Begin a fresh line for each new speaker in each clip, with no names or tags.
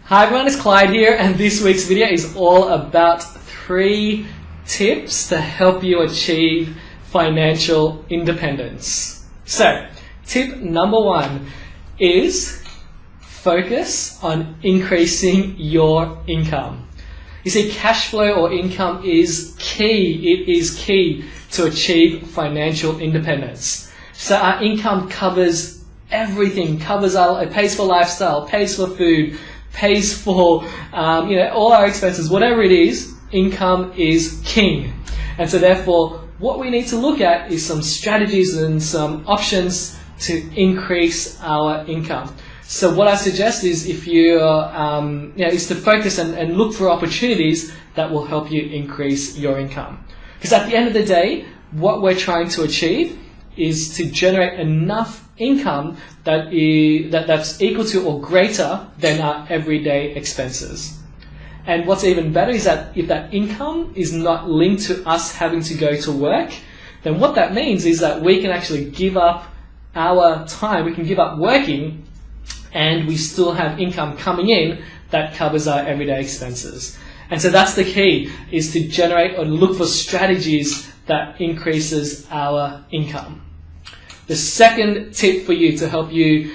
Hi everyone, it's Clyde here, and this week's video is all about 3 tips to help you achieve financial independence. So, tip number 1 is focus on increasing your income. You see, cash flow or income is key. It is key to achieve financial independence. So our income covers everything, it pays for lifestyle, pays for food, pays for all our expenses, whatever it is. Income is king. And so therefore, what we need to look at is some strategies and some options to increase our income. So what I suggest is if is to focus and look for opportunities that will help you increase your income. Because at the end of the day, what we're trying to achieve is to generate enough income that's equal to or greater than our everyday expenses. And what's even better is that if that income is not linked to us having to go to work, then what that means is that we can actually give up our time, we can give up working, and we still have income coming in that covers our everyday expenses. And so that's the key, is to generate or look for strategies that increases our income. The second tip for you to help you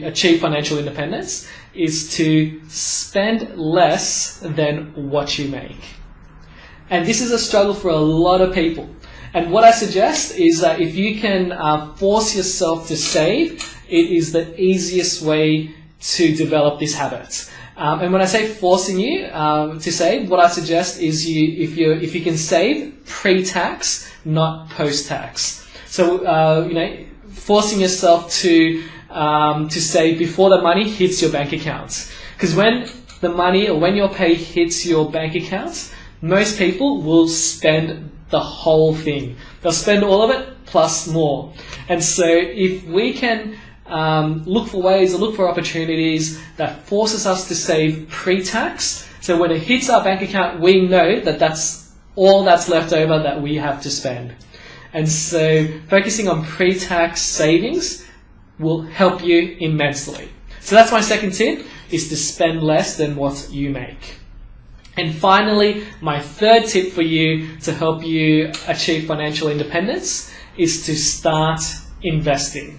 achieve financial independence is to spend less than what you make. And this is a struggle for a lot of people. And what I suggest is that if you can force yourself to save, it is the easiest way to develop this habit. And when I say forcing you to save, what I suggest is if you can save pre-tax, not post-tax. So forcing yourself to save before the money hits your bank account. Because when the money or when your pay hits your bank account, most people will spend the whole thing. They'll spend all of it plus more. And so if we can look for ways or look for opportunities that forces us to save pre-tax, so when it hits our bank account, we know that that's all that's left over that we have to spend. And so focusing on pre-tax savings will help you immensely. So that's my second tip, is to spend less than what you make. And finally, my third tip for you to help you achieve financial independence is to start investing.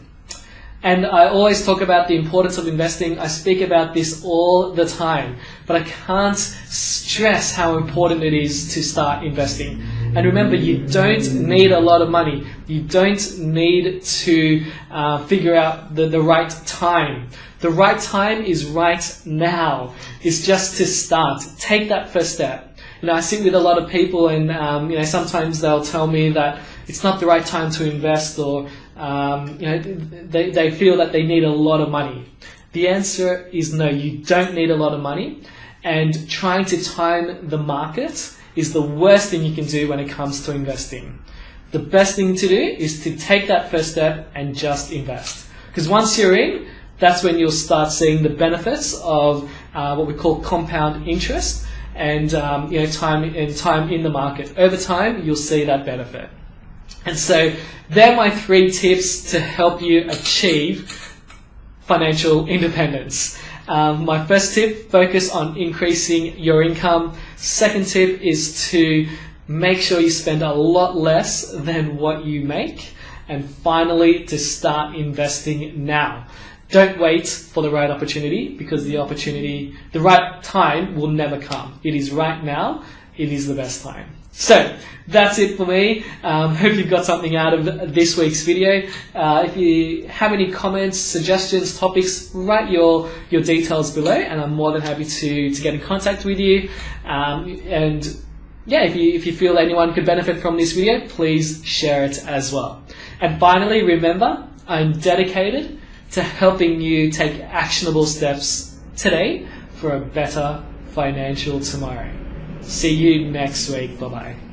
And I always talk about the importance of investing. I speak about this all the time, but I can't stress how important it is to start investing. And remember, you don't need a lot of money. You don't need to figure out the right time. The right time is right now. It's just to start. Take that first step. I sit with a lot of people, and sometimes they'll tell me that it's not the right time to invest, or they feel that they need a lot of money. The answer is no, you don't need a lot of money, and trying to time the market is the worst thing you can do when it comes to investing. The best thing to do is to take that first step and just invest. Because once you're in, that's when you'll start seeing the benefits of what we call compound interest, and time in the market. Over time, you'll see that benefit. And so they're my 3 tips to help you achieve financial independence. My first tip, focus on increasing your income. Second tip is to make sure you spend a lot less than what you make. And finally, to start investing now. Don't wait for the right opportunity, because the right time will never come. It is right now. It is the best time. So that's it for me. Hope you've got something out of this week's video. If you have any comments, suggestions, topics, write your details below, and I'm more than happy to get in contact with you. If you feel anyone could benefit from this video, please share it as well. And finally, remember, I'm dedicated to helping you take actionable steps today for a better financial tomorrow. See you next week. Bye-bye.